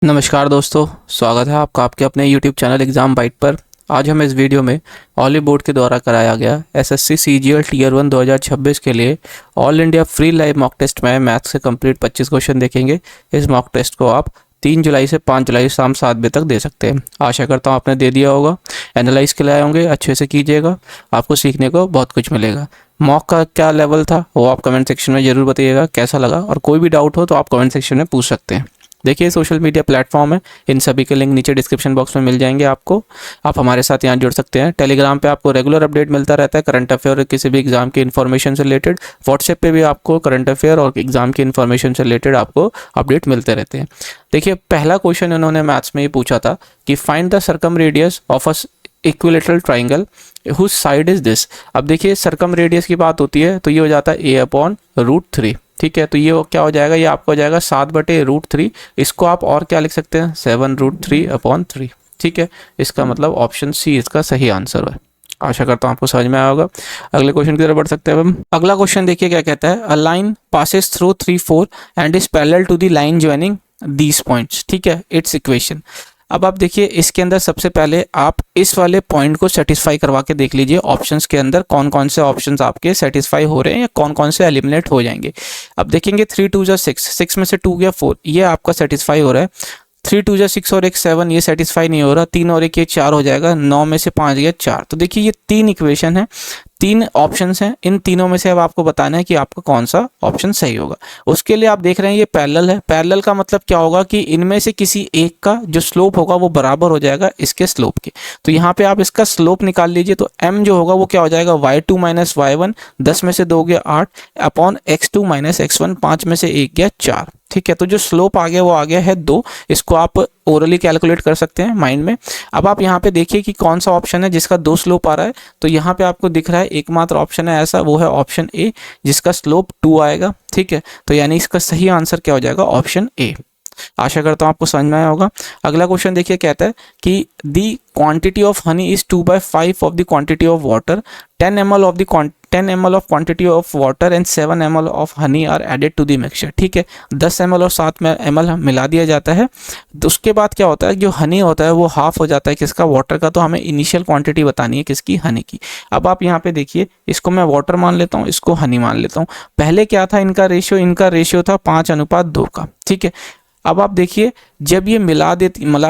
नमस्कार दोस्तों, स्वागत है आपका आपके अपने YouTube चैनल एग्ज़ाम बाइट पर। आज हम इस वीडियो में ऑली बोर्ड के द्वारा कराया गया एसएससी सीजीएल टीयर 1 2026 के लिए all India free live mock test में मैथ्स से कंप्लीट 25 क्वेश्चन देखेंगे। इस मॉक टेस्ट को आप 3 जुलाई से 5 जुलाई शाम 7 बजे तक दे सकते हैं। आशा करता हूँ आपने दे दिया होगा। एनालाइज के लिए आए होंगे, अच्छे से कीजिएगा, आपको सीखने को बहुत कुछ मिलेगा। मॉक का क्या लेवल था वो आप कमेंट सेक्शन में ज़रूर बताइएगा कैसा लगा, और कोई भी डाउट हो तो आप कमेंट सेक्शन में पूछ सकते हैं। देखिए, सोशल मीडिया प्लेटफॉर्म है, इन सभी के लिंक नीचे डिस्क्रिप्शन बॉक्स में मिल जाएंगे आपको। आप हमारे साथ यहाँ जुड़ सकते हैं। टेलीग्राम पे आपको रेगुलर अपडेट मिलता रहता है करंट अफेयर और किसी भी एग्जाम की इन्फॉर्मेशन से रिलेटेड। व्हाट्सएप पे भी आपको करंट अफेयर और एग्जाम की इन्फॉर्मेशन से रिलेटेड आपको अपडेट मिलते रहते हैं। देखिए, पहला क्वेश्चन उन्होंने मैथ्स में ये पूछा था कि find the circum radius of a equilateral triangle whose side is this. अब देखिए, सर्कम रेडियस की बात होती है तो ये हो जाता है a/√3। ठीक है, तो ये क्या हो जाएगा, ये आपको हो जाएगा 7/√3। इसको आप और क्या लिख सकते हैं, 7√3/3। ठीक है, इसका मतलब ऑप्शन सी इसका सही आंसर है। आशा करता हूँ आपको समझ में आया होगा। अगले क्वेश्चन की तरफ बढ़ सकते हैं अब हम। अगला क्वेश्चन देखिए क्या कहता है, a line passes through 3 4 and is parallel to the line joining these points. ठीक है, इट्स इक्वेशन। अब आप देखिए, इसके अंदर सबसे पहले आप इस वाले पॉइंट को सेटिस्फाई करवा के देख लीजिए ऑप्शंस के अंदर कौन कौन से ऑप्शंस आपके सेटिस्फाई हो रहे हैं या कौन कौन से एलिमिनेट हो जाएंगे। अब देखेंगे 3 2 जा 6, 6 में से 2 गया 4, ये आपका सेटिस्फाई हो रहा है। 3 2 जा 6 और 1 7, ये सेटिस्फाई नहीं हो रहा। 3 और 1 ये 4 हो जाएगा। 9 में से 5 गया 4। तो देखिए, ये 3 इक्वेशन है, 3 ऑप्शंस हैं। इन तीनों में से अब आपको बताना है कि आपका कौन सा ऑप्शन सही होगा। उसके लिए आप देख रहे हैं ये पैरेलल है। पैरेलल का मतलब क्या होगा कि इनमें से किसी एक का जो स्लोप होगा वो बराबर हो जाएगा इसके स्लोप के। तो यहाँ पे आप इसका स्लोप निकाल लीजिए, तो m जो होगा वो क्या हो जाएगा, y2 माइनस y1, 10 में से 2 गया 8 अपॉन x2 माइनस x1, 5 में से 1 गया 4। ठीक है, तो जो स्लोप आ गया वो आ गया है 2। इसको आप ओरली कैलकुलेट कर सकते हैं माइंड में। अब आप यहाँ पे देखिए कि कौन सा ऑप्शन है जिसका 2 स्लोप आ रहा है। तो यहाँ पे आपको दिख रहा है एकमात्र ऑप्शन है ऐसा, वो है ऑप्शन ए, जिसका स्लोप 2 आएगा। ठीक है, तो यानी इसका सही आंसर क्या हो जाएगा, ऑप्शन ए। आशा करता हूँ आपको समझ में आया होगा। अगला क्वेश्चन देखिए, कहता है कि the quantity of honey is 2/5 of the quantity of water. 10 ml of the 10 ml of quantity of water and 7 ml of honey are added to the mixture. ठीक है, 10 ml और 7 ml मिला दिया जाता है। तो उसके बाद क्या होता है, जो हनी होता है वो हाफ हो जाता है किसका, वाटर का। तो हमें इनिशियल क्वांटिटी बतानी है किसकी, हनी की। अब आप यहाँ पे देखिए, इसको मैं वाटर मान लेता हूँ, इसको हनी मान लेता हूँ। पहले क्या था इनका रेशियो, इनका रेशियो था 5:2 का। ठीक है, अब आप देखिए, जब ये मिला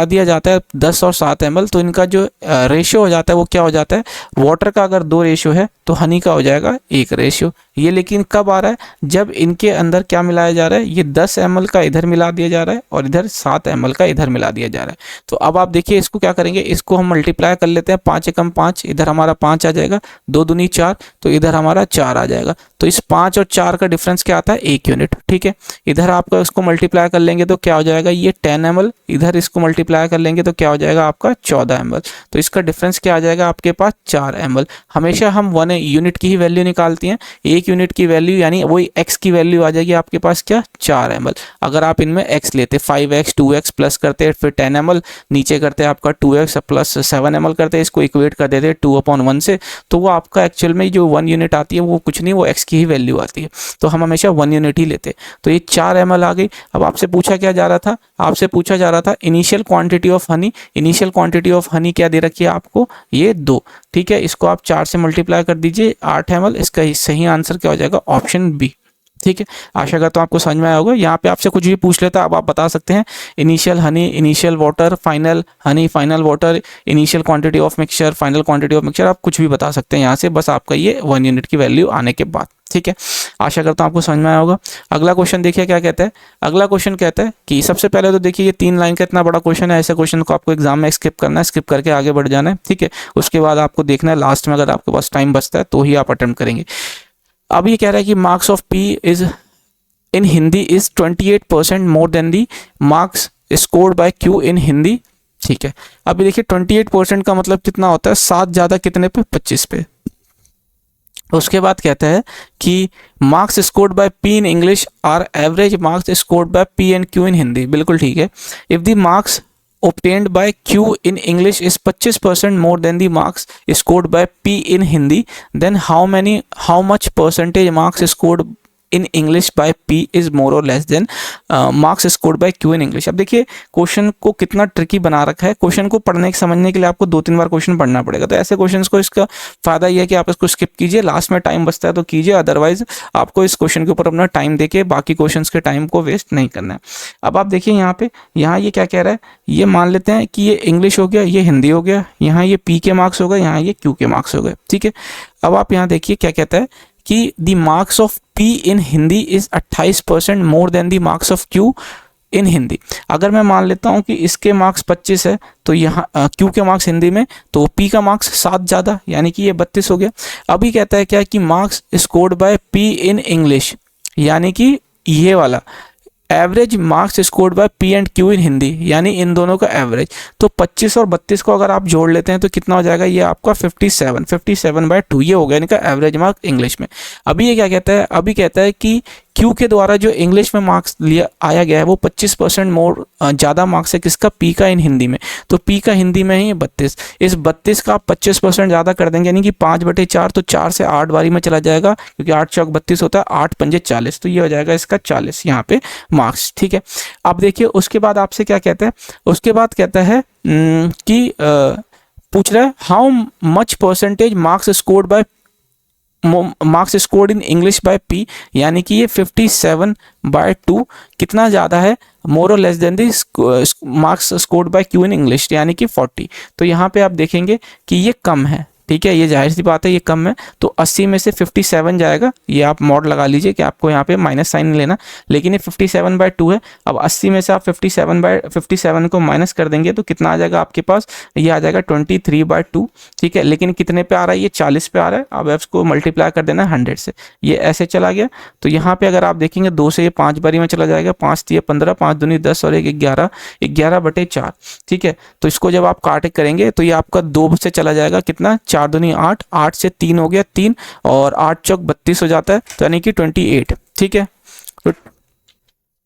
दिया जाता है 10 और 7 ml, तो इनका जो रेशियो हो जाता है वो क्या हो जाता है, वाटर का अगर 2 रेशियो है तो हनी का हो जाएगा 1 रेशियो। ये लेकिन कब आ रहा है, जब इनके अंदर क्या मिलाया जा रहा है, ये 10 ml का इधर मिला दिया जा रहा है और इधर 7 ml का इधर मिला दिया जा रहा है। तो अब आप देखिए, इसको क्या करेंगे, इसको हम मल्टीप्लाई कर लेते हैं। 5 एकम 5, इधर हमारा 5 आ जाएगा, 2 दूनी 4, तो इधर हमारा 4 आ जाएगा। तो इस 5 और 4 का डिफरेंस क्या आता है, 1 यूनिट। ठीक है, इधर आपका इसको मल्टीप्लाई कर लेंगे तो क्या हो जाएगा, ये 10 ml, इधर इसको मल्टीप्लाई कर लेंगे तो क्या हो जाएगा आपका 14 ml। तो इसका डिफरेंस क्या आ जाएगा आपके पास, 4 ml। हमेशा हम 1 यूनिट की ही वैल्यू निकालती हैं। 1 यूनिट की वैल्यू यानी वही x की वैल्यू आ जाएगी आपके पास क्या, 4 ml। अगर आप इनमें x लेते 5x 2x प्लस करते फिर 10 ml, नीचे करते आपका 2x प्लस 7 ml करते, इसको इक्वेट कर देते 2/1 से, तो वो आपका एक्चुअल में जो 1 यूनिट आती है वो कुछ नहीं, वो x की ही वैल्यू आती है। तो हम हमेशा 1 यूनिट ही लेते। तो ये 4 ml आ गई। अब आपसे पूछा क्या जा रहा था, आपसे पूछा जा रहा था initial quantity of Honey. Initial quantity of Honey क्या दे रखी है आपको, ये 2। ठीक है, इसको आप 4 से मल्टीप्लाई कर दीजिए, 8 ml। इसका सही आंसर क्या हो जाएगा, ऑप्शन बी। ठीक है, आशा करता हूँ आपको समझ में आया होगा। यहाँ पे आपसे कुछ भी पूछ लेता, अब आप बता सकते हैं initial Honey, initial water, final Honey, final water, initial quantity of mixture, final quantity of mixture. आप कुछ भी बता सकते हैं यहाँ से, बस आपका ये 1 यूनिट की वैल्यू आने के बाद। ठीक है, आशा करता हूँ आपको समझ में आया होगा। अगला क्वेश्चन देखिए क्या कहता है। अगला क्वेश्चन कहता है कि सबसे पहले तो देखिए, ये 3 लाइन का इतना बड़ा क्वेश्चन है, ऐसे क्वेश्चन को आपको एग्जाम में स्किप करना है, स्किप करके आगे बढ़ जाना है। ठीक है, उसके बाद आपको देखना है लास्ट में, अगर आपके पास टाइम बचता है तो ही आप अटेम्प्ट करेंगे। अब ये कह रहा है कि marks of P is in Hindi is 28% more than the marks scored by Q in Hindi. ठीक है, अभी देखिए 28% का मतलब कितना होता है, 7 ज़्यादा कितने पे, 25 पे। उसके बाद कहता है कि marks scored by P in English are average marks scored by P and Q in Hindi. बिल्कुल ठीक है। If the marks obtained by Q in English is 25% more than the marks scored by P in Hindi, then how much percentage marks scored in English by P is more or less than marks scored by Q in English. अब देखिए question को कितना tricky बना रखा है। Question को पढ़ने समझने के लिए आपको 2-3 बार क्वेश्चन पढ़ना पड़ेगा। तो ऐसे क्वेश्चन को इसका फायदा ये है कि आप इसको स्किप कीजिए, लास्ट में टाइम बचता है तो कीजिए, अदरवाइज आपको इस क्वेश्चन के ऊपर अपना टाइम देके बाकी क्वेश्चंस के टाइम को वेस्ट नहीं करना है। अब आप देखिए यहाँ पे, यहाँ ये क्या कह रहा है, ये मान लेते हैं कि ये इंग्लिश हो गया, ये हिंदी हो गया, यहाँ ये पी के मार्क्स हो गए, यहाँ ये क्यू के मार्क्स हो गए, ठीक है। अब आप यहाँ देखिए क्या कहता है कि the marks of P in Hindi is 28% more than the marks of Q in Hindi. अगर मैं मान लेता हूं कि इसके मार्क्स 25 है तो यहाँ क्यू के मार्क्स हिंदी में, तो पी का मार्क्स 7 ज़्यादा, यानी कि ये 32 हो गया। अभी कहता है क्या कि marks scored by P in English, यानी कि ये वाला average marks scored by P and Q in Hindi, यानी इन दोनों का एवरेज। तो 25 और 32 को अगर आप जोड़ लेते हैं तो कितना हो जाएगा, ये आपका 57/2 ये हो गया इनका एवरेज मार्क इंग्लिश में। अभी ये क्या कहता है, अभी कहता है कि क्यू के द्वारा जो इंग्लिश में मार्क्स लिया आया गया है वो 25% मोर ज़्यादा मार्क्स है किसका, पी का इन हिंदी में। तो पी का हिंदी में ही 32, इस 32 का आप 25% ज़्यादा कर देंगे, यानी कि 5/4, तो 4 से 8 बारी में चला जाएगा, क्योंकि 8 चौक 32 होता है, 8 पंजे 40, तो ये हो जाएगा इसका 40 यहाँ पे मार्क्स, ठीक है। अब देखिए उसके बाद आपसे क्या कहता है, उसके बाद कहता है कि पूछ रहा है how much percentage marks scored bye marks scored in English by P, यानी कि ये 57/2 कितना ज़्यादा है, मोर or less then the marks scored by Q in English, यानी कि 40। तो यहाँ पे आप देखेंगे कि ये कम है, ठीक है, ये जाहिर सी बात है ये कम है, तो 80 में से 57 जाएगा। ये आप मॉड लगा लीजिए कि आपको यहाँ पे माइनस साइन नहीं लेना, लेकिन ये 57/2 है। अब 80 में से आप 57 को माइनस कर देंगे तो कितना आ जाएगा आपके पास, ये आ जाएगा 23/2, ठीक है। लेकिन कितने पे आ रहा है, ये 40 पे आ रहा है। अब इसको मल्टीप्लाई कर देना 100 से, ये ऐसे चला गया। तो यहाँ पे अगर आप देखेंगे 2 से ये 5 बारी में चला जाएगा, 5 3 15, 5 दूनी 10 और 1 11, 11/4, ठीक है। तो इसको जब आप काट करेंगे तो ये आपका 2 से चला जाएगा, कितना, 4 दूनी 8, 8 से 3 हो गया 3, और 8 चौक 32 हो जाता है, तो यानी कि 28, ठीक है। तो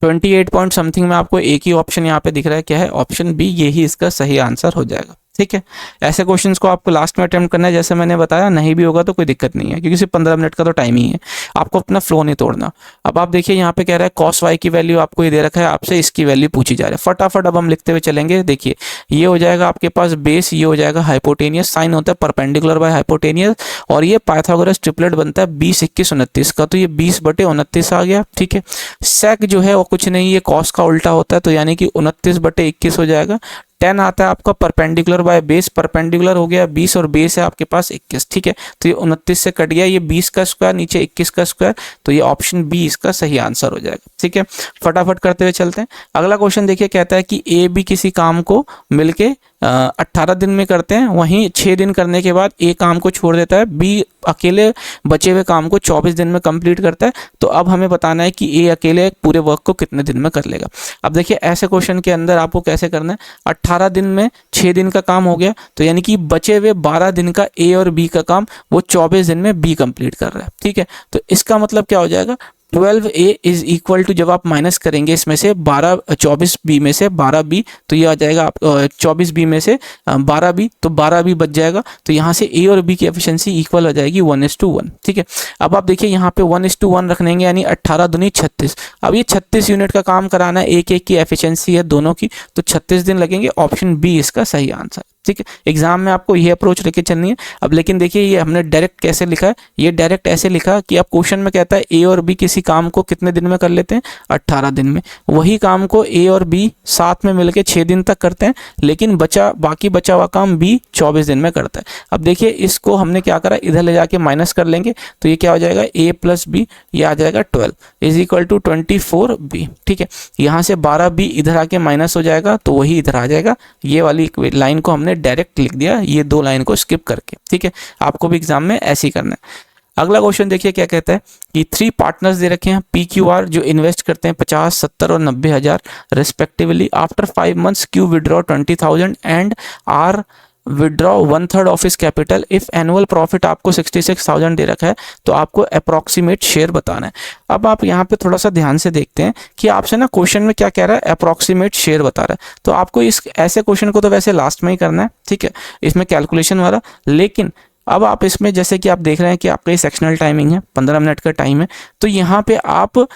28 पॉइंट समथिंग में आपको एक ही ऑप्शन यहाँ पे दिख रहा है, क्या है, ऑप्शन बी, यही इसका सही आंसर हो जाएगा, ठीक है। ऐसे क्वेश्चंस को आपको लास्ट में अटेम्प्ट करना है, जैसे मैंने बताया, नहीं भी होगा तो कोई दिक्कत नहीं है, क्योंकि सिर्फ 15 मिनट का तो टाइम ही है, आपको अपना फ्लो नहीं तोड़ना। अब आप देखिए यहाँ पे कह रहा है कॉस वाई की वैल्यू आपको ये दे रखा है, आपसे इसकी वैल्यू पूछी जा रही है। फटाफट अब हम लिखते हुए चलेंगे। देखिए ये हो जाएगा आपके पास बेस, ये हो जाएगा हाइपोटेनियस, साइन होता है परपेंडिकुलर बाय हाइपोटेनियस, और ये पाइथागोरस ट्रिपलेट बनता है 20 21 29 का, तो ये 20/29 आ गया, ठीक है। सेक जो है वो कुछ नहीं, ये कॉस का उल्टा होता है, तो यानी कि 29/21 हो जाएगा। 10 आता है आपका परपेंडिकुलर बाय बेस, परपेंडिकुलर हो गया 20 और बेस है आपके पास 21, ठीक है। तो ये 29 से कट गया, ये 20 का स्क्वायर, नीचे 21 का स्क्वायर, तो ये ऑप्शन बी इसका सही आंसर हो जाएगा, ठीक है। फटाफट करते हुए चलते हैं। अगला क्वेश्चन देखिए, कहता है कि ए बी किसी काम को मिलके 18 दिन में करते हैं, वहीं 6 दिन करने के बाद ए काम को छोड़ देता है, बी अकेले बचे हुए काम को 24 दिन में कंप्लीट करता है। तो अब हमें बताना है कि ए अकेले पूरे वर्क को कितने दिन में कर लेगा। अब देखिए ऐसे क्वेश्चन के अंदर आपको कैसे करना है, 18 दिन में 6 दिन का काम हो गया, तो यानी कि बचे हुए 12 दिन का ए और बी का काम वो 24 दिन में बी कंप्लीट कर रहा है, ठीक है। तो इसका मतलब क्या हो जाएगा, 12A इज इक्वल टू, जब आप माइनस करेंगे इसमें से 24B में से 12B, तो ये आ जाएगा आप 24B में से 12B, तो 12B बच जाएगा। तो यहाँ से A और B की एफिशिएंसी इक्वल हो जाएगी 1:1, ठीक है। अब आप देखिए यहाँ पे 1:1 रखने यानी 18 दूनी 36। अब ये 36 यूनिट का काम कराना है, एक की एफिशिएंसी है दोनों की, तो 36 दिन लगेंगे। ऑप्शन बी इसका सही आंसर, ठीक है। एग्जाम में आपको ये अप्रोच लेके चलनी है। अब लेकिन देखिए ये हमने डायरेक्ट कैसे लिखा है, ये डायरेक्ट ऐसे लिखा कि आप क्वेश्चन में कहता है ए और बी किसी काम को कितने दिन में कर लेते हैं, 18 दिन में। वही काम को ए और बी साथ में मिलके 6 दिन तक करते हैं, लेकिन बाकी बचा हुआ काम बी 24 दिन में करता है। अब देखिए इसको हमने क्या करा, इधर ले जाके माइनस कर लेंगे, तो ये क्या हो जाएगा, a + b, ये आ जाएगा 12 = 24b, ठीक है। यहाँ से 12b इधर आके माइनस हो जाएगा, तो वही इधर आ जाएगा। ये वाली लाइन को हमने डायरेक्ट लिख दिया, ये 2 लाइन को स्किप करके, ठीक है। आपको भी एग्जाम में ऐसे ही करना है। अगला क्वेश्चन देखिए क्या कहता है कि 3 पार्टनर्स दे रखे हैं PQR, जो इन्वेस्ट करते हैं 50, 70 और 90 हज़ार respectively. After 5 months Q withdraw 20,000 and R withdraw 1/3 of his capital. If annual profit आपको 66,000 दे रखा है, तो आपको अप्रॉक्सीमेट शेयर बताना है। अब आप यहाँ पे थोड़ा सा ध्यान से देखते हैं कि आपसे ना क्वेश्चन में क्या कह रहा है, अप्रॉक्सीमेट शेयर बता रहा है। तो आपको इस ऐसे क्वेश्चन को तो वैसे लास्ट में ही करना है, ठीक है, इसमें कैलकुलेशन वाला। लेकिन अब आप इसमें जैसे कि आप देख रहे हैं कि आपका ये सेक्शनल टाइमिंग है, 15 मिनट का टाइम है। तो यहाँ पे आप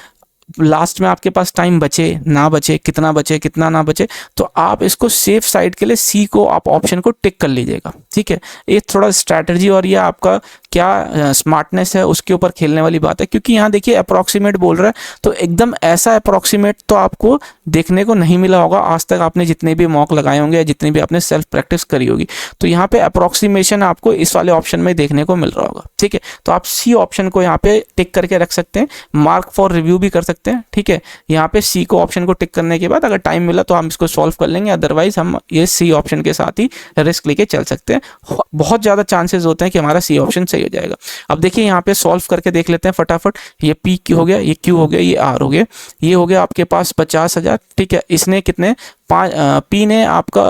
लास्ट में आपके पास टाइम बचे ना बचे, कितना बचे कितना ना बचे, तो आप इसको सेफ साइड के लिए सी को आप ऑप्शन को टिक कर लीजिएगा। ठीक है, ये थोड़ा स्ट्रैटेजी और ये आपका क्या स्मार्टनेस है उसके ऊपर खेलने वाली बात है, क्योंकि यहाँ देखिए अप्रॉक्सीमेट बोल रहा है, तो एकदम ऐसा अप्रॉक्सीमेट तो आपको देखने को नहीं मिला होगा आज तक, आपने जितने भी मॉक लगाए होंगे या जितनी भी आपने सेल्फ प्रैक्टिस करी होगी। तो यहाँ पे अप्रॉक्सीमेशन आपको इस वाले ऑप्शन में देखने को मिल रहा होगा। ठीक है, तो आप सी ऑप्शन को यहाँ पे टिक करके रख सकते हैं, मार्क फॉर रिव्यू भी कर सकते हैं। ठीक है, यहाँ पे सी को ऑप्शन को टिक करने के बाद अगर टाइम मिला तो हम इसको सॉल्व कर लेंगे, अदरवाइज हम ये सी ऑप्शन के साथ ही रिस्क लेके चल सकते हैं। बहुत ज़्यादा चांसेस होते हैं कि हमारा सी ऑप्शन सही हो जाएगा। अब देखिए यहाँ पे सॉल्व करके देख लेते हैं फटाफट। ये पी क्यू हो गया, ये क्यू हो गया, ये आर हो गया, ये हो गया आपके पास 50,000। ठीक है, इसने कितने पी ने आपका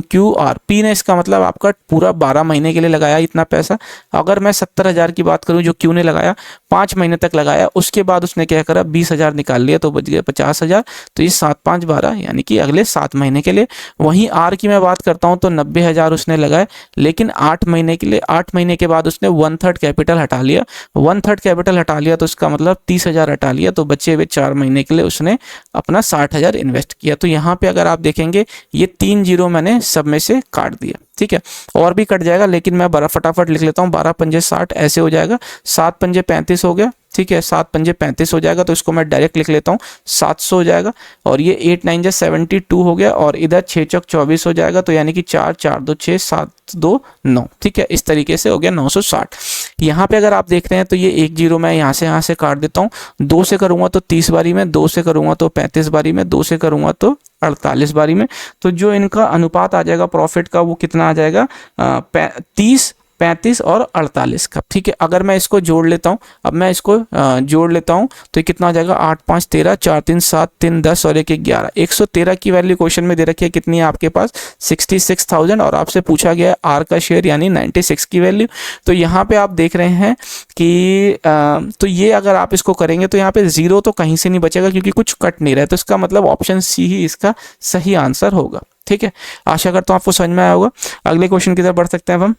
क्यू आर, पी ने इसका मतलब आपका पूरा 12 महीने के लिए लगाया इतना पैसा। अगर मैं 70,000 की बात करूं जो क्यू ने लगाया, 5 महीने तक लगाया, उसके बाद उसने क्या करा 20,000 निकाल लिया तो बच गया 50,000। तो ये 7 5 12 यानी कि अगले 7 महीने के लिए। वहीं आर की मैं बात करता हूं तो 90,000 उसने लगाए, लेकिन 8 महीने के लिए, 8 महीने के बाद उसने 1/3 कैपिटल हटा लिया। 1/3 कैपिटल हटा लिया तो इसका मतलब 30,000 हटा लिया, तो बचे हुए 4 महीने के लिए उसने अपना 60,000 इन्वेस्ट किया। तो यहाँ पे अगर आप देखेंगे ये 3 जीरो मैंने सब में से काट दिया। ठीक है, और भी कट जाएगा लेकिन मैं बड़ा फटाफट लिख लेता हूँ। 12 पंजे 60 ऐसे हो जाएगा, 7 पंजे 35 हो गया। ठीक है, 7 पंजे 35 हो जाएगा, तो इसको मैं डायरेक्ट लिख लेता हूँ 700 हो जाएगा। और ये 8 9 जा 72 हो गया, और इधर 6 चौक 24 हो जाएगा, तो यानी कि 4 4 2 6 7 2 9। ठीक है, इस तरीके से हो गया 960। यहाँ पे अगर आप देख रहे हैं तो ये 1 जीरो मैं यहाँ से काट देता हूँ। 2 से करूँगा तो 30 बारी में, 2 से करूँगा तो 35 बारी में, 2 से करूँगा तो 48 बारी में। तो जो इनका अनुपात आ जाएगा प्रॉफिट का वो कितना आ जाएगा 30 35 और 48 का। ठीक है, अगर मैं इसको जोड़ लेता हूँ, अब मैं इसको जोड़ लेता हूँ तो कितना आ जाएगा 8 5 13 4 3 7 3 10 और 1 11। 113 की वैल्यू क्वेश्चन में दे रखी है, कितनी है आपके पास 66,000, और आपसे पूछा गया है आर का शेयर यानी 96 की वैल्यू। तो यहाँ पे आप देख रहे हैं कि तो ये अगर आप इसको करेंगे तो यहाँ पे जीरो तो कहीं से नहीं बचेगा क्योंकि कुछ कट नहीं रहा है, तो इसका मतलब ऑप्शन सी ही इसका सही आंसर होगा। ठीक है, आशा करता हूँ आपको समझ में आया होगा। अगले क्वेश्चन की तरफ बढ़ सकते हैं अब हम।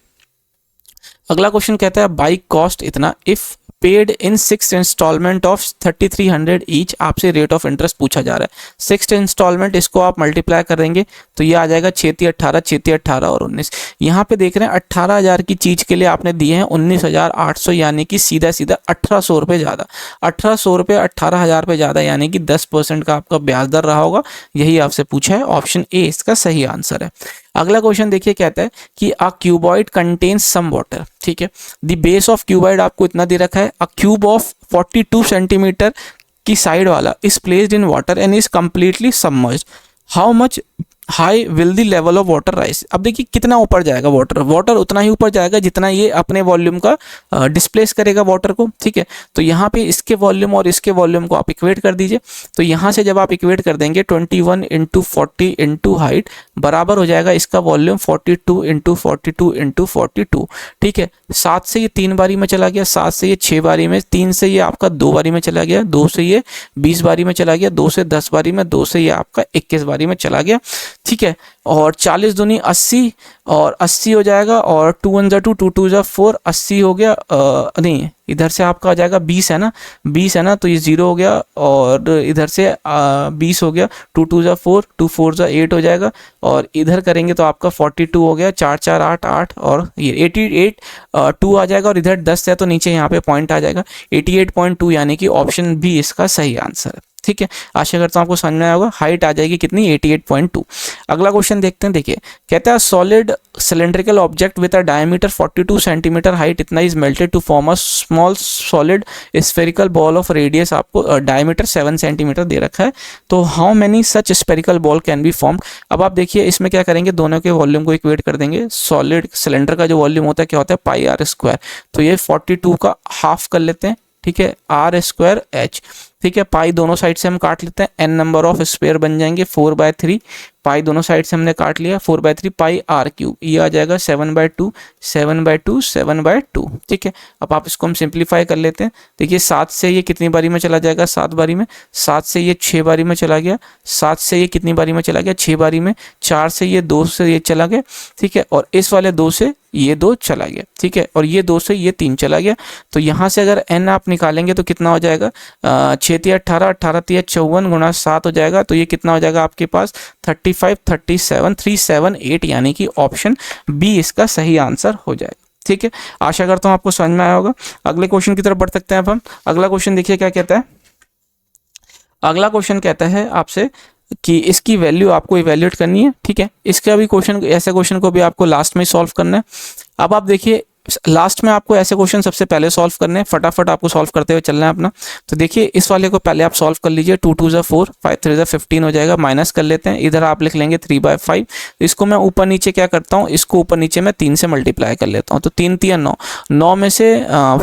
अगला क्वेश्चन कहता है बाइक कॉस्ट इतना if paid in 6 installment of 3300 each. आपसे रेट ऑफ इंटरेस्ट पूछा जा रहा है। 6 इंस्टॉलमेंट, इसको आप मल्टीप्लाई करेंगे तो ये आ जाएगा 6 18 6 18 और 19। यहाँ पे देख रहे हैं 18,000 की चीज के लिए आपने दिए हैं 19,800, यानी कि सीधा सीधा 1,800 रुपये ज़्यादा। 1,800 रुपये 18,000 रुपये ज़्यादा, यानी कि 10% का आपका ब्याज दर रहा होगा। यही आपसे पूछा है, ऑप्शन ए इसका सही आंसर है। अगला क्वेश्चन देखिए, कहता है कि a cuboid contains some water. ठीक है, द बेस ऑफ क्यूबॉइड आपको इतना दे रखा है, अ क्यूब ऑफ 42 सेंटीमीटर की साइड वाला is placed in water and is completely submerged, how much high will the level of water rise. अब देखिए कितना ऊपर जाएगा वाटर उतना ही ऊपर जाएगा जितना ये अपने वॉल्यूम का डिस्प्लेस करेगा वाटर को। ठीक है, तो यहाँ पे इसके वॉल्यूम और इसके वॉल्यूम को आप इक्वेट कर दीजिए। तो यहाँ से जब आप इक्वेट कर देंगे 21 × 40 × हाइट बराबर हो जाएगा इसका वॉल्यूम 42 × 42 × 42। ठीक है, 7 से ये 3 बारी में चला गया, 7 से ये 6 बारी में, 3 से ये आपका 2 बारी में चला गया, 2 से ये 20 बारी में चला गया, 2 से 10 बारी में, 2 से ये आपका 21 बारी में चला गया। ठीक है, और 40 दूनी 80 और 80 हो जाएगा, और 2 1 2 2 2 4 80 हो गया। नहीं, इधर से आपका आ जाएगा 20 है ना, 20 है ना, तो ये 0 हो गया, और इधर से 20 हो गया, 2 2 4 2 4 8 हो जाएगा, और इधर करेंगे तो आपका 42 हो गया, 4 4 8 8 और ये 88 2 आ जाएगा, और इधर 10 है तो नीचे यहाँ पे पॉइंट आ जाएगा 88.2, यानी कि ऑप्शन बी इसका सही आंसर है। ठीक है, आशा करता हूँ आपको समझ में आया होगा। हाइट आ जाएगी कितनी 88.2। अगला क्वेश्चन देखते हैं। देखिए, कहता है solid cylindrical object with a diameter 42 centimetre height इतना is melted to form a small solid spherical ball of radius. आपको डायमीटर 7 सेंटीमीटर दे रखा है, तो how many such spherical ball can be formed. अब आप देखिए इसमें क्या करेंगे, दोनों के वॉल्यूम को इक्वेट कर देंगे। सॉलिड सिलेंडर का जो वॉल्यूम होता है क्या होता है πr², तो ये 42 का हाफ कर लेते हैं। ठीक है, r² h, ठीक है। पाई दोनों साइड से हम काट लेते हैं, n नंबर ऑफ स्क्वायर बन जाएंगे 4/3, पाई दोनों साइड से हमने काट लिया 4/3 पाई r क्यूब, ये आ जाएगा 7/2 7/2 7/2, ठीक है। अब आप इसको हम सिंप्लीफाई कर लेते हैं। देखिए 7 से ये कितनी बारी में चला जाएगा, 7 बारी में, 7 से ये 6 बारी में चला गया, 7 से ये कितनी बारी में चला गया, 6 बारी में, 4 से ये 2 से ये चला गया, ठीक है, और इस वाले 2 से ये 2 चला गया, ठीक है, और ये 2 से ये 3 चला गया। तो यहाँ से अगर n आप निकालेंगे तो कितना हो जाएगा, 6 × 18, 18 × 54 गुणा 7 हो जाएगा। तो ये कितना हो जाएगा आपके पास 35 37 378, यानी कि ऑप्शन बी इसका सही आंसर हो जाएगा, ठीक है। आशा करता हूँ आपको समझ में आया होगा। अगले क्वेश्चन की तरफ बढ़ सकते हैं अब हम। अगला क्वेश्चन देखिए क्या कहता है। अगला क्वेश्चन कहता है आपसे कि इसकी वैल्यू आपको इवैल्यूएट करनी है, ठीक है। इसका भी क्वेश्चन, ऐसे क्वेश्चन को भी आपको लास्ट में सॉल्व करना है। अब आप देखिए लास्ट में आपको ऐसे क्वेश्चन सबसे पहले सॉल्व करने हैं, फटाफट आपको सॉल्व करते हुए चलना है अपना। तो देखिए इस वाले को पहले आप सॉल्व कर लीजिए, 2 2 = 4, 5 3 = 15 हो जाएगा, माइनस कर लेते हैं, इधर आप लिख लेंगे 3/5। इसको मैं ऊपर नीचे क्या करता हूँ, इसको ऊपर नीचे मैं 3 से मल्टीप्लाई कर लेता हूँ। तो 3 × 3 = 9, 9 में से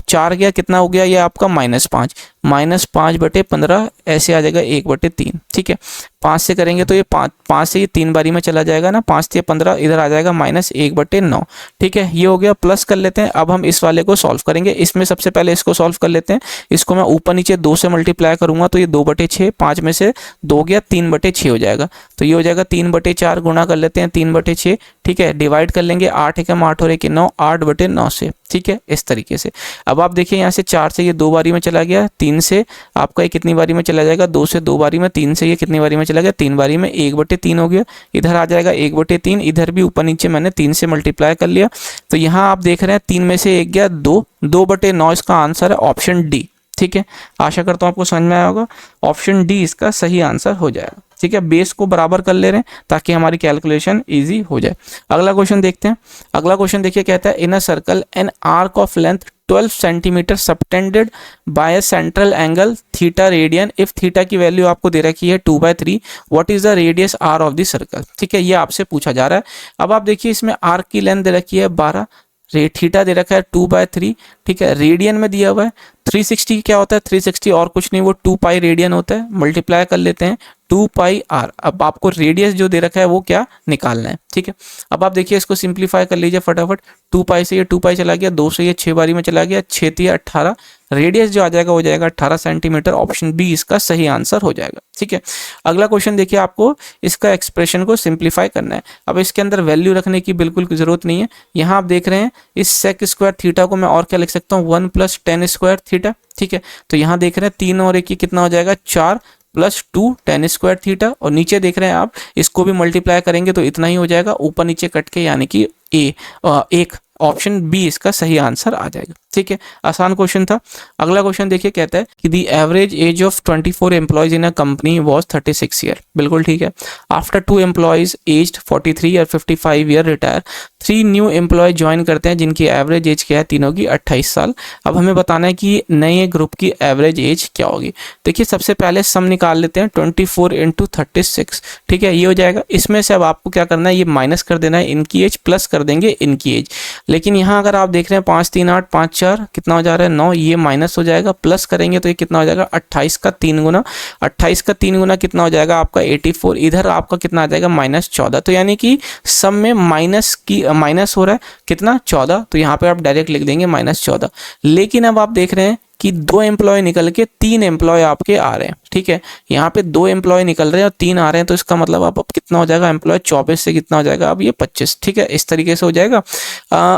4 गया, कितना हो गया ये आपका -5, -5/15 ऐसे आ जाएगा 1/3, ठीक है। 5 से करेंगे तो ये 5 से ये 3 बारी में चला जाएगा ना, 5 से 15 इधर आ जाएगा -1/9, ठीक है। ये हो गया, प्लस कर लेते हैं। अब हम इस वाले को सॉल्व करेंगे। इसमें सबसे पहले इसको सॉल्व कर लेते हैं। इसको मैं ऊपर नीचे 2 से मल्टीप्लाई करूंगा तो ये 2/6, 5 में से 2 गया, 3/6 हो जाएगा। तो ये हो जाएगा 3/4, गुणा कर लेते हैं 3/6, ठीक है। डिवाइड कर लेंगे, 8 × 8 और 1 × 9, 8/9 से, ठीक है, इस तरीके से। अब आप देखिए यहाँ से 4 से ये 2 बारी में चला गया, 3 से आपका ये कितनी बारी में चला जाएगा, 2 से 2 बारी में, 3 से ये कितनी बारी में चला गया, 3 बारी में, 1/3 हो गया, इधर आ जाएगा 1/3, इधर भी ऊपर नीचे मैंने 3 से मल्टीप्लाई कर लिया। तो यहाँ आप देख रहे हैं 3 में से 1 गया, 2, 2/9 इसका आंसर है ऑप्शन डी, ठीक है। आशा करता हूँ आपको समझ में आया होगा। ऑप्शन डी इसका सही आंसर हो जाएगा, ठीक है। बेस को बराबर कर ले रहे हैं ताकि हमारी कैलकुलेशन इजी हो जाए। अगला क्वेश्चन देखते हैं। अगला क्वेश्चन देखिए कहता है, in a circle an arc of length 12 centimetre subtended by a central angle theta radian, if theta की वैल्यू आपको दे रखी है 2/3, what is the radius R of the circle, ठीक है। ये आपसे पूछा जा रहा है। अब आप देखिए इसमें आर्क की लेंथ दे रखी है 12, थीटा दे रखा है 2/3, ठीक है। रेडियन में दिया हुआ है 360, क्या होता है 360 और कुछ नहीं, वो 2π रेडियन होता है। मल्टीप्लाई कर लेते हैं 2πr। अब आपको रेडियस जो दे रखा है वो क्या निकालना है, ठीक है। अब आप देखिए इसको सिंप्लीफाई कर लीजिए फटाफट। 2π से ये 2π चला गया, 2 से ये 6 बारी में चला गया, 6 × 18, रेडियस जो आ जाएगा वो जाएगा 18 सेंटीमीटर। ऑप्शन बी इसका सही आंसर हो जाएगा, ठीक है। अगला क्वेश्चन देखिए, आपको इसका एक्सप्रेशन को सिंप्लीफाई करना है। अब इसके अंदर वैल्यू रखने की बिल्कुल जरूरत नहीं है। यहाँ आप देख रहे हैं इस सेक स्क्वायर थीटा को मैं और क्या लिख सकता हूँ, 1 + tan स्क्वायर थीटा, ठीक है। तो यहाँ देख रहे हैं 3 और 1 कितना हो जाएगा, 4 + 2 tan स्क्वायर थीटा, और नीचे देख रहे हैं आप इसको भी मल्टीप्लाई करेंगे तो इतना ही हो जाएगा, ऊपर नीचे कट के, यानी कि एक ऑप्शन बी इसका सही आंसर आ जाएगा, ठीक है। आसान क्वेश्चन था। अगला क्वेश्चन देखिए कहता है कि the average age of 24 employees in a company was 36 year, बिल्कुल ठीक है। आफ्टर 2 एम्प्लॉयज एज्ड 43 और 55 year retire, 3 new employ join करते हैं जिनकी एवरेज एज क्या है, तीनों की 28 साल। अब हमें बताना है कि नए ग्रुप की एवरेज एज क्या होगी। देखिए सबसे पहले सम निकाल लेते हैं, 24 × 36, ठीक है, ये हो जाएगा। इसमें से अब आपको क्या करना है, ये माइनस कर देना है इनकी एज, प्लस कर देंगे इनकी एज। लेकिन यहाँ अगर आप देख रहे हैं 5 3 8 5 4 कितना हो जा रहा है 9, ये माइनस हो जाएगा, प्लस करेंगे तो ये कितना हो जाएगा 28 का 3 गुना, 28 का 3 गुना कितना हो जाएगा आपका 84, इधर आपका कितना आ जाएगा -14। तो यानी कि सम में माइनस हो रहा है कितना 14, तो यहाँ पे आप डायरेक्ट लिख देंगे -14। लेकिन अब आप देख रहे हैं कि 2 एम्प्लॉय निकल के 3 एम्प्लॉय आपके आ रहे हैं, ठीक है। यहाँ पे 2 एम्प्लॉय निकल रहे हैं और 3 आ रहे हैं, तो इसका मतलब अब कितना हो जाएगा, एम्प्लॉय 24 से कितना हो जाएगा, अब ये 25, ठीक है, इस तरीके से हो जाएगा।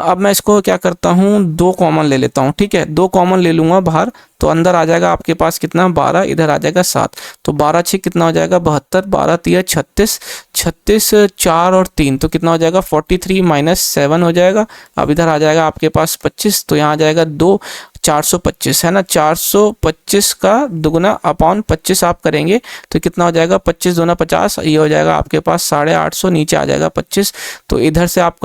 अब मैं इसको क्या करता हूँ, 2 कॉमन ले लेता हूँ, ठीक है। 2 कॉमन ले लूंगा बाहर, तो अंदर आ जाएगा आपके पास कितना 12, इधर आ जाएगा 7, तो 12 6 कितना हो जाएगा 72, 12 3 36, 36 4 और 3 तो कितना हो जाएगा 43 -7 हो जाएगा। अब इधर आ जाएगा आपके पास 25, तो यहाँ आ जाएगा 2 425 है ना, 425 का दुगुना अपॉन 25 आप करेंगे तो कितना हो जाएगा 25 दूना 50, ये हो जाएगा आपके पास 850, नीचे आ जाएगा 25, तो इधर से आप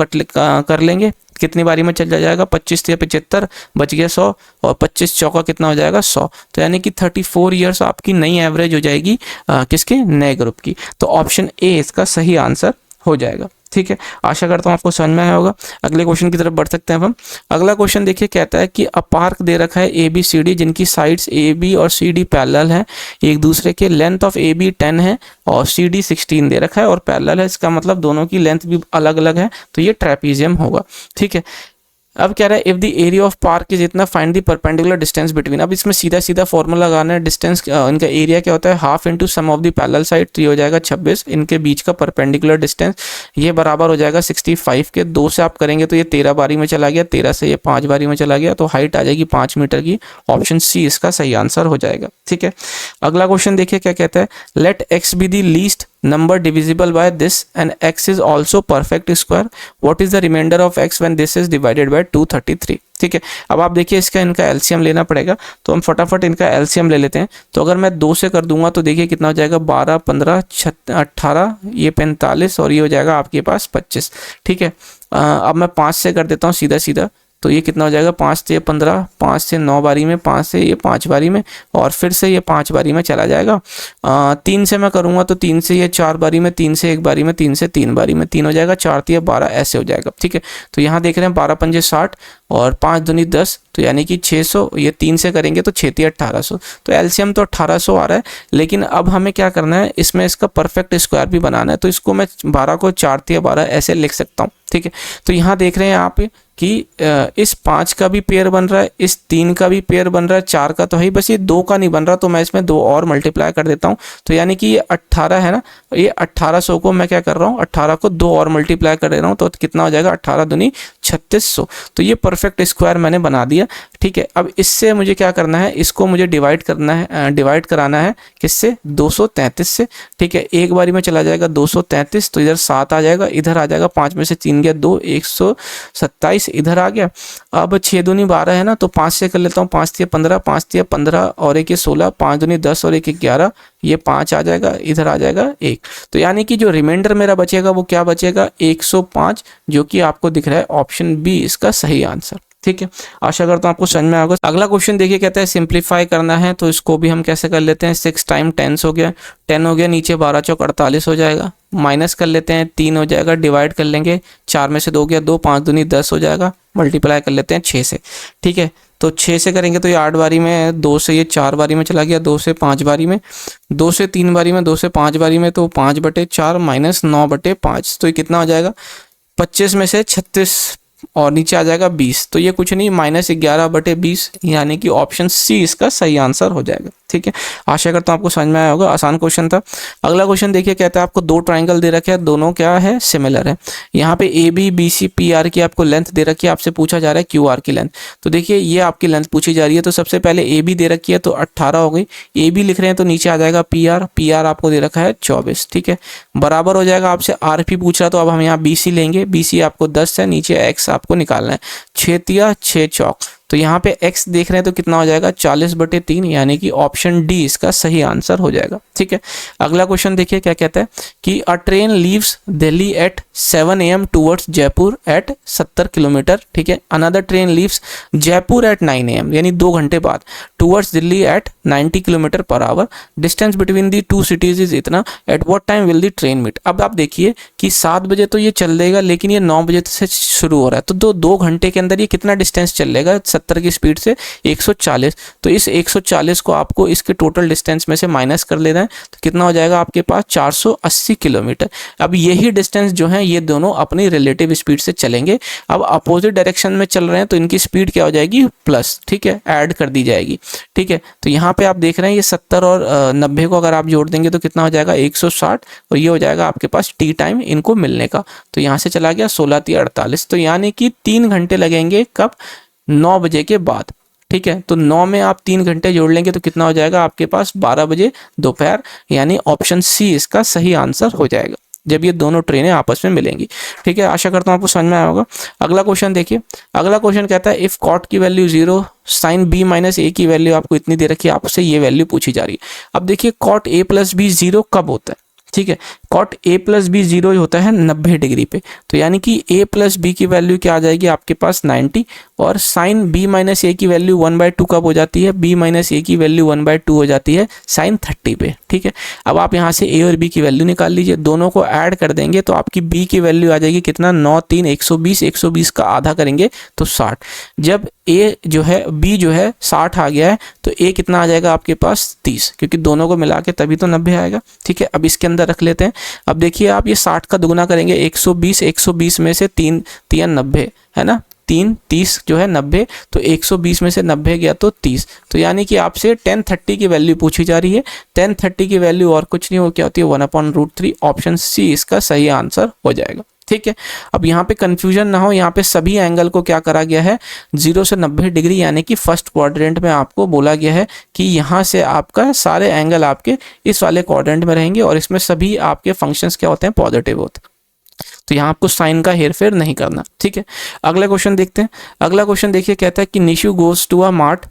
कर लेंगे कितनी बारी में चल जाएगा 25 × 75 बच गया 100, और 25 चौका कितना हो जाएगा 100, तो यानी कि 34 ईयर्स आपकी नई एवरेज हो जाएगी किसके, नए ग्रुप की। तो ऑप्शन ए इसका सही आंसर हो जाएगा। ठीक है, आशा करता हूँ आपको समझ में आया होगा। अगले क्वेश्चन की तरफ बढ़ सकते हैं हम। अगला क्वेश्चन देखिए, कहता है कि अ पार्क दे रखा है ए बी सी डी, जिनकी साइड्स ए बी और सी डी पैरेलल है एक दूसरे के। लेंथ ऑफ ए बी 10 है और सी डी 16 दे रखा है और पैरेलल है, इसका मतलब दोनों की लेंथ भी अलग अलग है, तो ये ट्रेपीजियम होगा। ठीक है, अब क्या रहा है, if the area of park is इतना, find the perpendicular distance between. अब इसमें सीधा सीधा फॉर्मूला लगाना है। डिस्टेंस इनका एरिया क्या होता है, half into sum of the parallel side, तो ये हो जाएगा 26। इनके बीच का परपेंडिकुलर डिस्टेंस ये बराबर हो जाएगा 65 के। 2 से आप करेंगे तो ये 13 बारी में चला गया, 13 से ये 5 बारी में चला गया, तो हाइट आ जाएगी 5 मीटर की। ऑप्शन सी इसका सही आंसर हो जाएगा। ठीक है, अगला क्वेश्चन देखिए क्या कहता है, let X be the least number divisible by this and x is also perfect square, what is the remainder of x when this is divided by 233। ठीक है, अब आप देखिए इसका इनका एलसीएम लेना पड़ेगा, तो हम फटाफट इनका एलसीएम ले लेते हैं। तो अगर मैं 2 से कर दूंगा तो देखिए कितना हो जाएगा, 12 15 18, ये 45 और ये हो जाएगा आपके पास 25। ठीक है, अब मैं 5 से कर देता हूँ सीधा सीधा, तो ये कितना हो जाएगा, 5 से 15, 5 से 9 बारी में, 5 से ये 5 बारी में और फिर से ये 5 बारी में चला जाएगा। 3 से मैं करूँगा तो 3 से ये 4 बारी में, 3 से 1 बारी में, 3 से 3 बारी में, 3 हो जाएगा, 4 3 12, ऐसे हो जाएगा। ठीक है, तो यहाँ देख रहे हैं 12 पंजे 60 और 5 दूनी 10, तो यानी कि 600। ये 3 से करेंगे तो 6 3 1800, तो एलसीएम तो 1800 आ रहा है। लेकिन अब हमें क्या करना है, इसमें इसका परफेक्ट स्क्वायर भी बनाना है, तो इसको मैं 12 को 4 3 12 ऐसे लिख सकता हूँ। ठीक है, तो यहाँ देख रहे हैं आप कि इस 5 का भी पेयर बन रहा है, इस 3 का भी पेयर बन रहा है, 4 का तो है, बस ये 2 का नहीं बन रहा, तो मैं इसमें 2 और मल्टीप्लाई कर देता हूँ। तो यानी कि ये 18 है ना, ये 1800 को मैं क्या कर रहा हूँ, 18 को 2 और मल्टीप्लाई कर दे रहा हूँ, तो कितना हो जाएगा, 18 दूनी 3600। तो ये परफेक्ट स्क्वायर मैंने बना दिया। ठीक है, अब इससे मुझे क्या करना है, इसको मुझे डिवाइड करना है, डिवाइड कराना है किससे, 233 से। ठीक है, एक बारी में चला जाएगा 233, तो इधर 7 आ जाएगा, इधर आ जाएगा 5 में से 3 गया 2, 127 इधर आ गया। अब 6 दूनी 12 है ना, तो 5 से कर लेता हूँ, 5 3 15, 5 3 15 और 1 16, 5 दूनी 10 और 1 11, ये 5 आ जाएगा, इधर आ जाएगा 1। तो यानी कि जो रिमाइंडर मेरा बचेगा वो क्या बचेगा, 105, जो कि आपको दिख रहा है ऑप्शन बी इसका सही आंसर। ठीक है, आशा करता हूँ आपको समझ में आएगा। अगला क्वेश्चन देखिए, कहता है सिंप्लीफाई करना है, तो इसको भी हम कैसे कर लेते हैं, 6 टाइम 10 हो गया, 10 हो गया, नीचे 12 चौक 48 हो जाएगा, माइनस कर लेते हैं, 3 हो जाएगा, डिवाइड कर लेंगे, 4 में से 2 गया 2, 5 दूनी 10 हो जाएगा, मल्टीप्लाई कर लेते हैं 6 से। ठीक है, तो 6 से करेंगे तो ये 8 बारी में, 2 से ये 4 बारी में चला गया, 2 से 5 बारी में, 2 से 3 बारी में, 2 से 5 बारी में, तो 5/4 माइनस 9/5, तो ये कितना हो जाएगा, 25 में से 36 और नीचे आ जाएगा 20, तो ये कुछ नहीं, -11/20, यानी कि ऑप्शन सी इसका सही आंसर हो जाएगा। ठीक है, आशा करता हूँ आपको समझ में आया होगा, आसान क्वेश्चन था। अगला क्वेश्चन देखिए, कहता है आपको 2 ट्राइंगल दे रखे हैं, दोनों क्या है, सिमिलर है। यहाँ पे A B B C P R की आपको लेंथ दे रखी है, आपसे पूछा जा रहा है क्यू आर की लेंथ। तो देखिए ये आपकी लेंथ पूछी जा रही है, तो सबसे पहले ए बी दे रखी है तो 18 हो गई, ए बी लिख रहे हैं तो नीचे आ जाएगा पी आर आपको दे रखा है 24। ठीक है, बराबर हो जाएगा, आपसे आर पी पूछ रहा, तो अब हम यहाँ बी सी लेंगे, बी सी आपको 10 है, नीचे एक्स आपको निकालना है, 6 तिया 6 चौक, तो यहाँ पे x देख रहे हैं तो कितना हो जाएगा, 40/3, यानी कि ऑप्शन डी इसका सही आंसर हो जाएगा। ठीक है, अगला क्वेश्चन देखिए क्या कहता है कि a train leaves Delhi at 7 AM towards Jaipur at 70 kilometre. ठीक है, another train leaves Jaipur at 9 AM, यानी 2 घंटे बाद, towards Delhi at 90 km/h, distance between the 2 cities is इतना, at what time will the train meet. अब आप देखिए कि 7 बजे तो ये चल देगा, लेकिन ये 9 बजे से शुरू हो रहा है, तो 2 घंटे के अंदर ये कितना डिस्टेंस चल लेगा, 70 की स्पीड से 140, तो इस 140 को आपको इसके टोटल डिस्टेंस में से माइनस कर लेना है, तो कितना हो जाएगा आपके पास 480 किलोमीटर। अब यही डिस्टेंस जो है ये दोनों अपनी रिलेटिव स्पीड से चलेंगे। अब अपोजिट डायरेक्शन में चल रहे हैं तो इनकी स्पीड क्या हो जाएगी, प्लस, ठीक है, ऐड कर दी जाएगी। ठीक है, तो यहाँ पे आप देख रहे हैं ये 70 और 90 को अगर आप जोड़ देंगे तो कितना हो जाएगा 160, और ये हो जाएगा आपके पास टी टाइम इनको मिलने का, तो यहाँ से चला गया 16 × 48, तो यानी कि 3 घंटे लगेंगे, कब, 9 बजे के बाद। ठीक है, तो 9 में आप 3 घंटे जोड़ लेंगे तो कितना हो जाएगा आपके पास 12 बजे दोपहर, यानी ऑप्शन सी इसका सही आंसर हो जाएगा जब ये दोनों ट्रेनें आपस में मिलेंगी। ठीक है, आशा करता हूँ आपको समझ में आया होगा। अगला क्वेश्चन देखिए, अगला क्वेश्चन कहता है इफ कॉट की वैल्यू 0, साइन बी माइनस ए की वैल्यू आपको इतनी दे रखी है, आपसे ये वैल्यू पूछी जा रही है। अब देखिए कॉट ए प्लस बी 0 कब होता है, ठीक है। कॉट ए प्लस बी 0 होता है 90 डिग्री पे, तो यानी कि a प्लस बी की वैल्यू क्या आ जाएगी आपके पास 90, और साइन b माइनस ए की वैल्यू 1/2 कब हो जाती है, b माइनस ए की वैल्यू 1/2 हो जाती है साइन 30 पे, ठीक है। अब आप यहाँ से a और b की वैल्यू निकाल लीजिए, दोनों को ऐड कर देंगे तो आपकी b की वैल्यू आ जाएगी कितना, 9 3 120, 120 का आधा करेंगे तो 60। जब a जो है b जो है 60 आ गया है तो a कितना आ जाएगा आपके पास 30, क्योंकि दोनों को मिला के तभी तो 90 आएगा, ठीक है। अब इसके अंदर रख लेते हैं। अब देखिए आप ये 60 का दुगुना करेंगे 120, 120 में से 3 3 90 है ना, 3 30 जो है 90, तो 120 में से 90 गया तो 30, तो यानी कि आपसे 1030 की वैल्यू पूछी जा रही है। 1030 की वैल्यू और कुछ नहीं हो, क्या होती है 1/√3, ऑप्शन सी इसका सही आंसर हो जाएगा, ठीक है। अब यहाँ पे कंफ्यूजन ना हो, यहाँ पे सभी एंगल को क्या करा गया है 0 से 90 डिग्री, यानी कि फर्स्ट क्वाड्रेंट में आपको बोला गया है कि यहाँ से आपका सारे एंगल आपके इस वाले क्वाड्रेंट में रहेंगे और इसमें सभी आपके फंक्शंस क्या होते हैं, पॉजिटिव होते हैं, तो यहाँ आपको साइन का हेरफेर नहीं करना, ठीक है। अगला क्वेश्चन देखते हैं। अगला क्वेश्चन देखिए, कहता है कि Nishu goes to a mart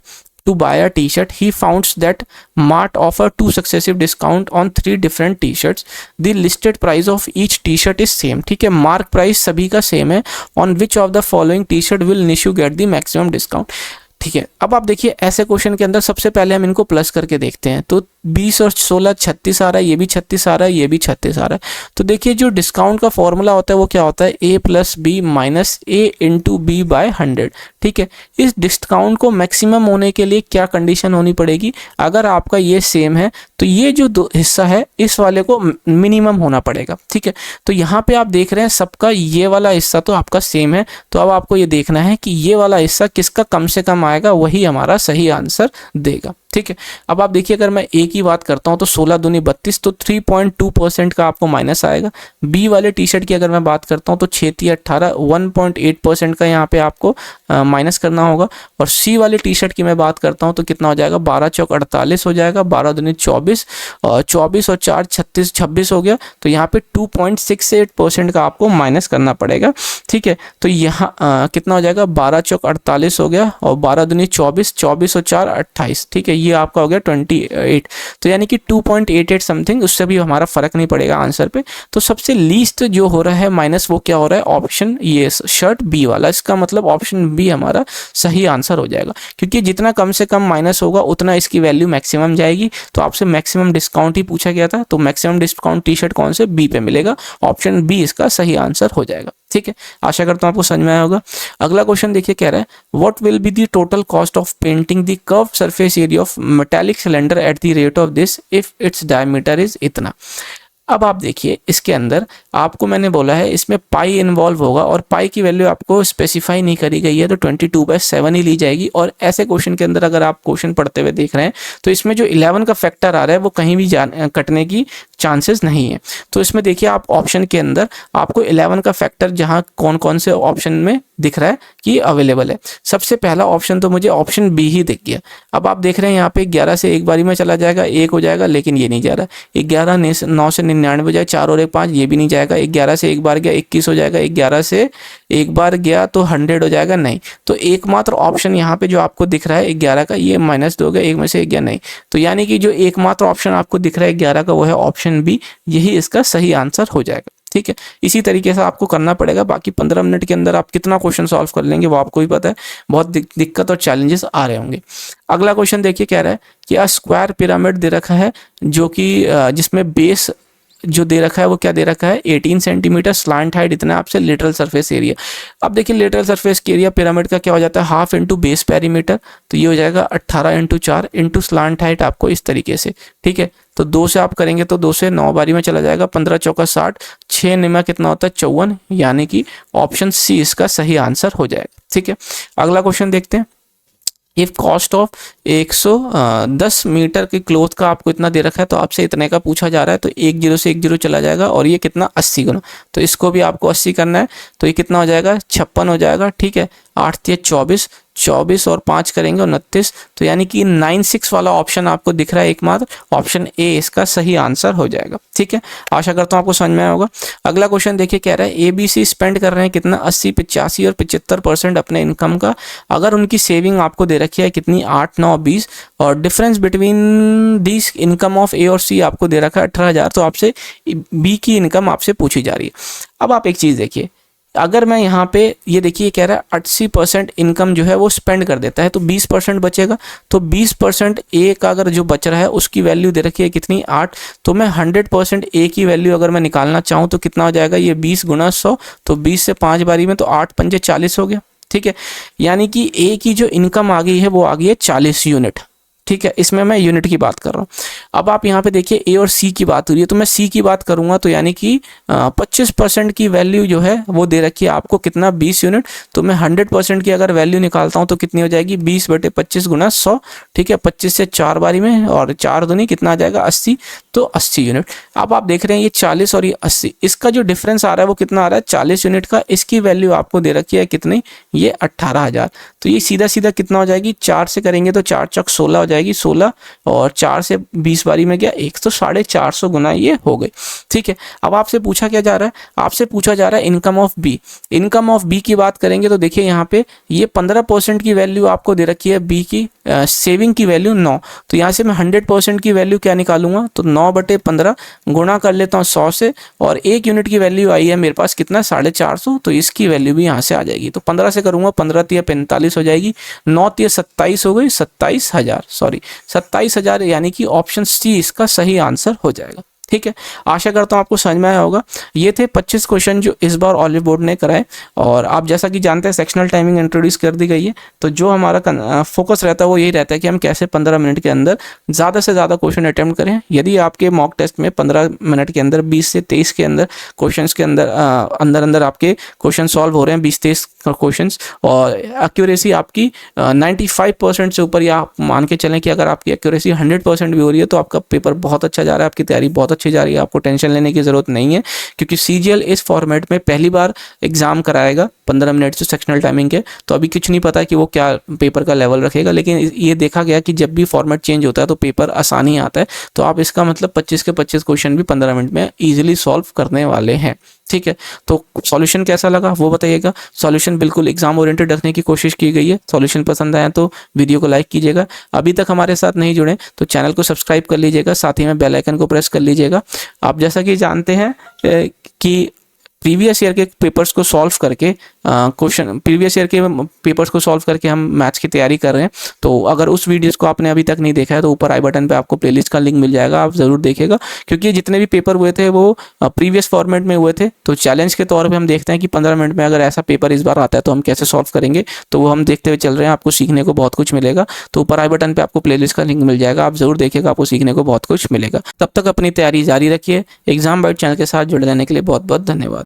to buy a t-shirt. He found that Mart offer 2 successive discount on 3 different t-shirts. The listed price of each t-shirt is same. ठीक है, मार्क प्राइस सभी का सेम है। On which of the following t-shirt will Nishu get the maximum discount? ठीक है। अब आप देखिए ऐसे क्वेश्चन के अंदर सबसे पहले हम इनको प्लस करके देखते हैं, तो 20 और 16 36 आ रहा है, ये भी 36 आ रहा है, ये भी 36 आ रहा है। तो देखिए जो डिस्काउंट का फॉर्मूला होता है वो क्या होता है, a plus B minus A into B by 100, ठीक है। इस डिस्काउंट को मैक्सिमम होने के लिए क्या कंडीशन होनी पड़ेगी, अगर आपका ये सेम है तो ये जो दो हिस्सा है इस वाले को मिनिमम होना पड़ेगा, ठीक है। तो यहाँ पे आप देख रहे हैं सबका ये वाला हिस्सा तो आपका सेम है, तो अब आपको ये देखना है कि ये वाला हिस्सा किसका कम से कम आएगा, वही हमारा सही आंसर देगा, ठीक है। अब आप देखिए अगर मैं ए की बात करता हूं तो 16 दूनी 32, तो 3.2% का आपको माइनस आएगा। बी वाले टी शर्ट की अगर मैं बात करता हूं तो 6 18, 1.8% का यहाँ पे आपको माइनस करना होगा। और सी वाले टी शर्ट की मैं बात करता हूं तो कितना हो जाएगा, 12 चौक 48 हो जाएगा, 12 दूनी 24, 24 और 4 36 26 हो गया, तो यहाँ पे 2.68% का आपको माइनस करना पड़ेगा, ठीक है। तो यहाँ कितना हो जाएगा, 12 चौक 48 हो गया और 12 दूनी 24, 24 और 4 28, ठीक है, ये आपका हो गया 28, तो यानी कि 2.88 समथिंग, उससे भी हमारा फर्क नहीं पड़ेगा आंसर पे। तो सबसे लीस्ट जो हो रहा है माइनस वो क्या हो रहा है, ऑप्शन ये शर्ट बी वाला, इसका मतलब ऑप्शन बी हमारा सही आंसर हो जाएगा, क्योंकि जितना कम से कम माइनस होगा उतना इसकी वैल्यू मैक्सिमम जाएगी। तो आपसे मैक्सिमम डिस्काउंट ही पूछा गया था, तो मैक्सिमम डिस्काउंट टी शर्ट कौन से, बी पे मिलेगा, ऑप्शन बी इसका सही आंसर हो जाएगा, ठीक है। आशा करता हूं आपको समझ में आया होगा। अगला क्वेश्चन देखिए, कह रहा है what will be the total cost of painting the curve surface area of metallic cylinder at the rate of this if its diameter is इतना। अब आप देखिए इसके अंदर आपको मैंने बोला है इसमें पाई इन्वॉल्व होगा, और पाई की वैल्यू आपको स्पेसिफाई नहीं करी गई है, तो 22/7 ही ली जाएगी। और ऐसे क्वेश्चन के अंदर अगर आप क्वेश्चन पढ़ते हुए देख रहे हैं तो इसमें जो 11 का फैक्टर आ रहा है वो कहीं भी कटने की चांसेस नहीं है। तो इसमें देखिए आप ऑप्शन के अंदर आपको 11 का फैक्टर जहां कौन कौन से ऑप्शन में दिख रहा है कि अवेलेबल है। सबसे पहला ऑप्शन तो मुझे ऑप्शन बी ही दिख गया। अब आप देख रहे हैं यहाँ पे 11 से एक बारी में चला जाएगा, 1 हो जाएगा, लेकिन ये नहीं जा रहा। 11 9 से 99 हो जाए, 4 और 1 5, ये भी नहीं जाएगा। 11 से एक बार गया 21 हो जाएगा, 11 से एक बार गया तो 100 हो जाएगा, नहीं। तो एकमात्र ऑप्शन यहाँ पे जो आपको दिख रहा है 11 का, ये माइनस दोगे, एक में से एक गया, नहीं। तो यानी कि जो एकमात्र ऑप्शन आपको दिख रहा है 11 का वो है ऑप्शन बी, यही इसका सही आंसर हो जाएगा, ठीक है। इसी तरीके से आपको करना पड़ेगा। बाकी 15 मिनट के अंदर आप कितना क्वेश्चन सॉल्व कर लेंगे वो आपको ही पता है, बहुत दिक्कत और चैलेंजेस आ रहे होंगे। अगला क्वेश्चन देखिए, कह रहा है कि स्क्वायर पिरामिड दे रखा है जो कि जिसमें बेस जो दे रखा है वो क्या दे रखा है, 18 सेंटीमीटर, स्लांट हाइट इतना, आपसे लेटरल सरफेस एरिया। अब देखिए लेटरल सरफेस एरिया पिरामिड का क्या हो जाता है, हाफ इंटू बेस पेरीमीटर, तो ये हो जाएगा 18 इंटू 4 इंटू स्लांट हाइट आपको इस तरीके से, ठीक है। तो 2 से आप करेंगे तो 2 से 9 बारी में चला जाएगा, 15 चौका 60, 6 निमा कितना होता है 54, यानी कि ऑप्शन सी इसका सही आंसर हो जाएगा, ठीक है। अगला क्वेश्चन देखते हैं। इफ कॉस्ट ऑफ 110 मीटर की क्लोथ का आपको इतना दे रखा है, तो आपसे इतने का पूछा जा रहा है, तो 1 0 से 1 0 चला जाएगा, और ये कितना 80 गुना, तो इसको भी आपको 80 करना है, तो ये कितना हो जाएगा 56 हो जाएगा, ठीक है। 8 तिया 24, 24 और 5 करेंगे 29, तो यानी कि 96 वाला ऑप्शन आपको दिख रहा है एकमात्र, ऑप्शन ए इसका सही आंसर हो जाएगा। ठीक है, आशा करता हूँ आपको समझ में आया होगा। अगला क्वेश्चन देखिए, कह रहा है ABC स्पेंड कर रहे हैं कितना, 80, 85 और 75% अपने इनकम का। अगर उनकी सेविंग आपको दे रखी है कितनी, 8, 9, 20, और difference between this income of A और सी आपको दे रखा है 18,000, तो आपसे बी की इनकम आपसे पूछी जा रही है। अब आप एक चीज़ देखिए, अगर मैं यहाँ पे ये देखिए कह रहा है 80% इनकम जो है वो स्पेंड कर देता है, तो 20% बचेगा। तो 20% ए का अगर जो बच रहा है उसकी वैल्यू दे रखी है कितनी, 8, तो मैं 100% ए की वैल्यू अगर मैं निकालना चाहूँ तो कितना हो जाएगा, ये 20 गुना 100, तो 20 से 5 बारी में, तो 8 पंजे 40 हो गया। ठीक है, यानी कि ए की जो इनकम आ गई है वो आ गई है 40 यूनिट। ठीक है, इसमें मैं यूनिट की बात कर रहा हूँ। अब आप यहाँ पे देखिए ए और सी की बात हो रही है, तो मैं सी की बात करूँगा, तो यानी कि 25% की वैल्यू जो है वो दे रखी है आपको कितना, 20 यूनिट। तो मैं 100% की अगर वैल्यू निकालता हूँ तो कितनी हो जाएगी, 20/25 गुना 100। ठीक है, 25 से 4 बारी में, और 4 दूनी कितना आ जाएगा, 80, तो 80 यूनिट। अब आप देख रहे हैं ये 40 और ये 80, इसका जो डिफरेंस आ रहा है वो कितना आ रहा है, 40 यूनिट का। इसकी वैल्यू आपको दे रखी है कितनी, ये 18,000। तो ये सीधा सीधा कितना हो जाएगी, 4 से करेंगे तो 4 चौक 16 हो जाएगी, 16, और 4 से 20 बारी में गया 1, तो 450 गुना ये हो गए। ठीक है, अब आपसे पूछा क्या जा रहा है, आपसे पूछा जा रहा है income of B. Income of B की बात करेंगे तो देखिए यहाँ पे ये 15% की वैल्यू आपको दे रखी है बी की, सेविंग की वैल्यू 9। तो यहाँ से मैं 100% की वैल्यू क्या निकालूंगा, तो 9/15 गुणा कर लेता हूँ 100 से, और 1 यूनिट की वैल्यू आई है मेरे पास कितना, 450, तो इसकी वैल्यू भी यहाँ से आ जाएगी। तो 15 से करूँगा, 15 तिया 45 हो जाएगी, 9 तिया 27 हो गई, 27,000, सॉरी 27,000, यानी कि ऑप्शन सी इसका सही आंसर हो जाएगा। ठीक है, आशा करता हूँ आपको समझ में आया होगा। ये थे 25 क्वेश्चन जो इस बार ऑलिव बोर्ड ने कराए, और आप जैसा कि जानते हैं सेक्शनल टाइमिंग इंट्रोड्यूस कर दी गई है, तो जो हमारा फोकस रहता है वो यही रहता है कि हम कैसे 15 मिनट के अंदर ज़्यादा से ज़्यादा क्वेश्चन अटैम्प्ट करें। यदि आपके मॉक टेस्ट में 15 मिनट के अंदर 20 से 23 के अंदर क्वेश्चन के अंदर आपके क्वेश्चन सॉल्व हो रहे हैं, 20-23 क्वेश्चन, और एक्यूरेसी आपकी 95% से ऊपर, या आप मान के चलें कि अगर आपकी एक्यूरेसी 100% भी हो रही है तो आपका पेपर बहुत अच्छा जा रहा है, आपकी तैयारी बहुत अच्छी जा रही है, आपको टेंशन लेने की ज़रूरत नहीं है। क्योंकि सीजीएल इस फॉर्मेट में पहली बार एग्जाम कराएगा 15 मिनट से सेक्शनल टाइमिंग के, तो अभी कुछ नहीं पता कि वो क्या पेपर का लेवल रखेगा, लेकिन ये देखा गया कि जब भी फॉर्मेट चेंज होता है तो पेपर आसानी आता है। तो आप इसका मतलब 25 के 25 क्वेश्चन भी 15 मिनट में ईजिली सॉल्व करने वाले हैं। ठीक है, तो सॉल्यूशन कैसा लगा वो बताइएगा। सॉल्यूशन बिल्कुल एग्जाम ओरिएंटेड रखने की कोशिश की गई है। सॉल्यूशन पसंद आया तो वीडियो को लाइक कीजिएगा। अभी तक हमारे साथ नहीं जुड़े तो चैनल को सब्सक्राइब कर लीजिएगा, साथ ही में बेल आइकन को प्रेस कर लीजिएगा। आप जैसा कि जानते हैं कि प्रीवियस ईयर के पेपर्स को सॉल्व करके प्रीवियस ईयर के पेपर्स को सॉल्व करके हम मैथ्स की तैयारी कर रहे हैं। तो अगर उस वीडियोस को आपने अभी तक नहीं देखा है तो ऊपर आई बटन पे आपको प्लेलिस्ट का लिंक मिल जाएगा, आप ज़रूर देखिएगा। क्योंकि जितने भी पेपर हुए थे वो प्रीवियस फॉर्मेट में हुए थे, तो चैलेंज के तौर पर हम देखते हैं कि 15 मिनट में अगर ऐसा पेपर इस बार आता है तो हम कैसे सॉल्व करेंगे। तो वो हम देखते हुए चल रहे हैं, आपको सीखने को बहुत कुछ मिलेगा। तो ऊपर आई बटन पर आपको प्लेलिस्ट का लिंक मिल जाएगा, आप ज़रूर देखिएगा, आपको सीखने को बहुत कुछ मिलेगा। तब तक अपनी तैयारी जारी रखिए। एग्जाम बाइट चैनल के साथ जुड़े रहने के लिए बहुत बहुत धन्यवाद।